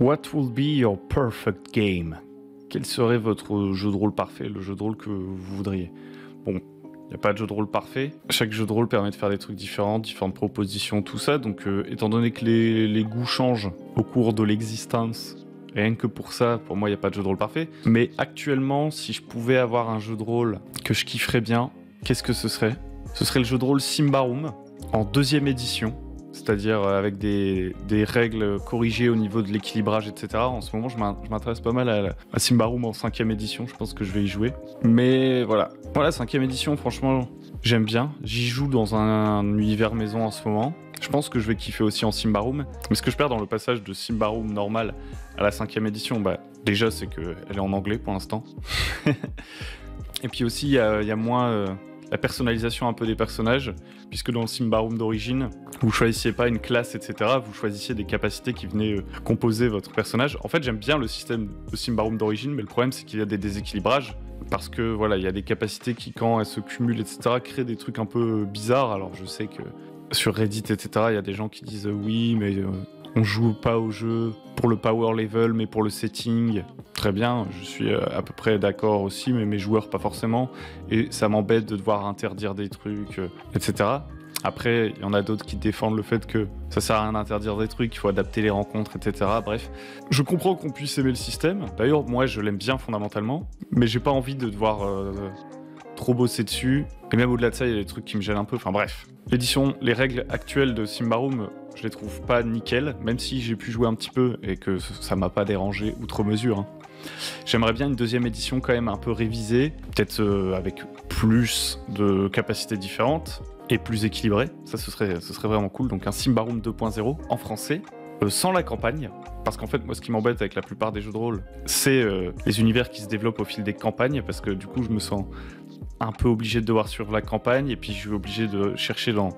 What will be your perfect game? Quel serait votre jeu de rôle parfait, le jeu de rôle que vous voudriez? Bon, il n'y a pas de jeu de rôle parfait. Chaque jeu de rôle permet de faire des trucs différents, différentes propositions, tout ça. Donc, étant donné que les goûts changent au cours de l'existence, rien que pour ça, pour moi, il n'y a pas de jeu de rôle parfait. Mais actuellement, si je pouvais avoir un jeu de rôle que je kifferais bien, qu'est-ce que ce serait? Ce serait le jeu de rôle Symbaroum en 2e édition. C'est-à-dire avec des règles corrigées au niveau de l'équilibrage, etc. En ce moment, je m'intéresse pas mal à Symbaroum en 5e édition, je pense que je vais y jouer. Mais voilà, 5e édition, franchement, j'aime bien. J'y joue dans un univers maison en ce moment. Je pense que je vais kiffer aussi en Symbaroum. Mais ce que je perds dans le passage de Symbaroum normal à la 5e édition, déjà, c'est qu'elle est en anglais pour l'instant. Et puis aussi, il y a moins... la personnalisation un peu des personnages, puisque dans le Symbaroum d'origine, vous choisissiez pas une classe, etc. Vous choisissiez des capacités qui venaient composer votre personnage. En fait, j'aime bien le système de Symbaroum d'origine, mais le problème, c'est qu'il y a des déséquilibrages, parce que voilà, il y a des capacités qui, quand elles se cumulent, etc., créent des trucs un peu bizarres. Alors, je sais que sur Reddit, etc., il y a des gens qui disent oui, mais on joue pas au jeu pour le power level, mais pour le setting. Très bien, je suis à peu près d'accord aussi, mais mes joueurs pas forcément. Et ça m'embête de devoir interdire des trucs, etc. Après, il y en a d'autres qui défendent le fait que ça sert à rien d'interdire des trucs, qu'il faut adapter les rencontres, etc. Bref, je comprends qu'on puisse aimer le système. D'ailleurs, moi, je l'aime bien fondamentalement, mais j'ai pas envie de devoir trop bosser dessus. Et même au-delà de ça, il y a des trucs qui me gênent un peu. Enfin bref. Les règles actuelles de Symbaroum, je les trouve pas nickel, même si j'ai pu jouer un petit peu et que ça m'a pas dérangé outre mesure. J'aimerais bien une 2e édition quand même un peu révisée, peut-être avec plus de capacités différentes et plus équilibrée. Ça, ce serait vraiment cool. Donc un Symbaroum 2.0 en français, sans la campagne. Parce qu'en fait, moi, ce qui m'embête avec la plupart des jeux de rôle, c'est les univers qui se développent au fil des campagnes, parce que du coup, je me sens un peu obligé de devoir suivre la campagne, et puis je suis obligé de chercher dans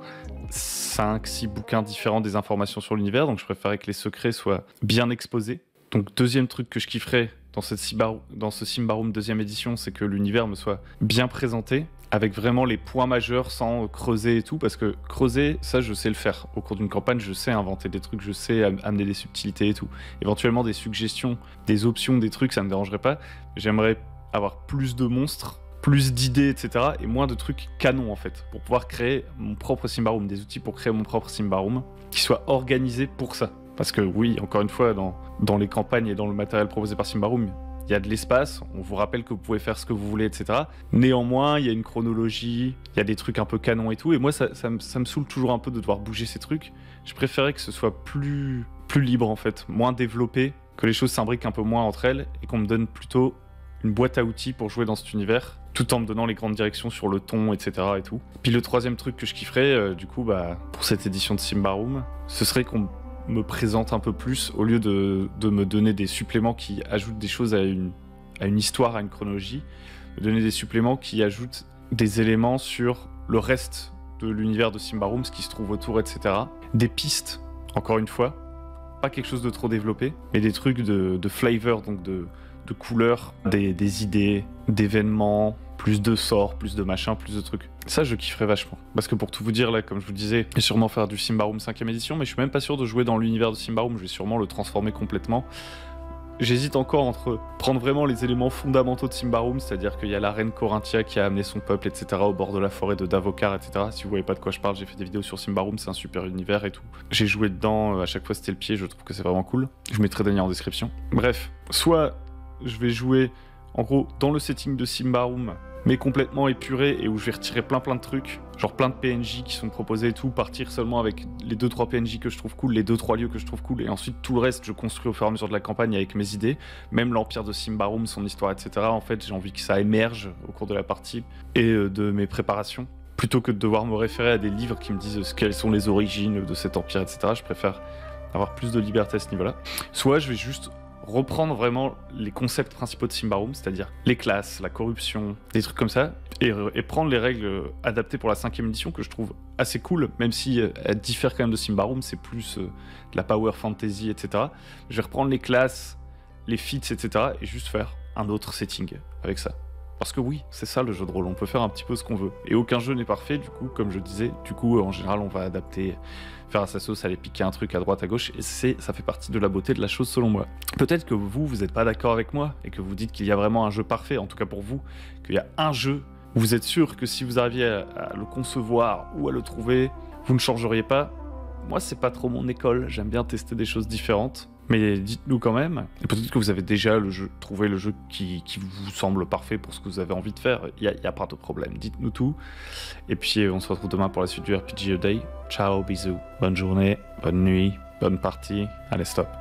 5-6 bouquins différents des informations sur l'univers, donc je préférais que les secrets soient bien exposés. Donc 2e truc que je kifferais dans ce Symbaroum 2e édition, c'est que l'univers me soit bien présenté, avec vraiment les points majeurs sans creuser et tout, parce que creuser, ça je sais le faire. Au cours d'une campagne, je sais inventer des trucs, je sais amener des subtilités et tout. Éventuellement des suggestions, des options, des trucs, ça me dérangerait pas. J'aimerais avoir plus de monstres, plus d'idées, etc. et moins de trucs canons en fait, pour pouvoir créer mon propre Symbaroum, des outils pour créer mon propre Symbaroum, qui soient organisés pour ça. Parce que oui, encore une fois, dans les campagnes et dans le matériel proposé par Symbaroum, il y a de l'espace, on vous rappelle que vous pouvez faire ce que vous voulez, etc. Néanmoins, il y a une chronologie, il y a des trucs un peu canons et tout, et moi ça me saoule toujours un peu de devoir bouger ces trucs. Je préférais que ce soit plus libre en fait, moins développé, que les choses s'imbriquent un peu moins entre elles, et qu'on me donne plutôt une boîte à outils pour jouer dans cet univers, tout en me donnant les grandes directions sur le ton, etc. et tout. Puis le 3e truc que je kifferais, du coup, pour cette édition de Symbaroum, ce serait qu'on me présente un peu plus, au lieu de me donner des suppléments qui ajoutent des choses à une histoire, à une chronologie, me donner des suppléments qui ajoutent des éléments sur le reste de l'univers de Symbaroum, ce qui se trouve autour, etc. Des pistes, encore une fois, pas quelque chose de trop développé, mais des trucs de flavor, donc de couleurs, des idées, d'événements, plus de sorts, plus de machins, plus de trucs. Ça, je kifferais vachement. Parce que pour tout vous dire, là, comme je vous le disais, je vais sûrement faire du Symbaroum 5e édition, mais je suis même pas sûr de jouer dans l'univers de Symbaroum, je vais sûrement le transformer complètement. J'hésite encore entre prendre vraiment les éléments fondamentaux de Symbaroum, c'est-à-dire qu'il y a la reine Corinthia qui a amené son peuple, etc., au bord de la forêt de Davokar, etc. Si vous voyez pas de quoi je parle, j'ai fait des vidéos sur Symbaroum, c'est un super univers et tout. J'ai joué dedans, à chaque fois c'était le pied, je trouve que c'est vraiment cool. Je mettrai des liens en description. Bref, soit je vais jouer, en gros, dans le setting de Symbaroum, mais complètement épuré, et où je vais retirer plein de trucs, genre plein de PNJ qui sont proposés et tout, partir seulement avec les 2-3 PNJ que je trouve cool, les 2-3 lieux que je trouve cool, et ensuite tout le reste je construis au fur et à mesure de la campagne avec mes idées, même l'empire de Symbaroum, son histoire, etc. En fait, j'ai envie que ça émerge au cours de la partie et de mes préparations, plutôt que de devoir me référer à des livres qui me disent quelles sont les origines de cet empire, etc. Je préfère avoir plus de liberté à ce niveau-là. Soit je vais juste reprendre vraiment les concepts principaux de Symbaroum, c'est-à-dire les classes, la corruption, des trucs comme ça, et prendre les règles adaptées pour la 5e édition que je trouve assez cool, même si elles diffèrent quand même de Symbaroum, c'est plus de la power fantasy, etc. Je vais reprendre les classes, les feats, etc. et juste faire un autre setting avec ça. Parce que oui, c'est ça le jeu de rôle, on peut faire un petit peu ce qu'on veut. Et aucun jeu n'est parfait, du coup, comme je disais, en général, on va adapter, faire à sa sauce, aller piquer un truc à droite, à gauche, et ça fait partie de la beauté de la chose selon moi. Peut-être que vous n'êtes pas d'accord avec moi, et que vous dites qu'il y a vraiment un jeu parfait, en tout cas pour vous, qu'il y a un jeu où vous êtes sûr que si vous arriviez à le concevoir ou à le trouver, vous ne changeriez pas. Moi, c'est pas trop mon école, j'aime bien tester des choses différentes. Mais dites-nous quand même, et peut-être que vous avez déjà trouvé le jeu qui vous semble parfait pour ce que vous avez envie de faire, il y a pas de problème, dites-nous tout. Et puis on se retrouve demain pour la suite du RPG A Day. Ciao, bisous, bonne journée, bonne nuit, bonne partie, allez stop.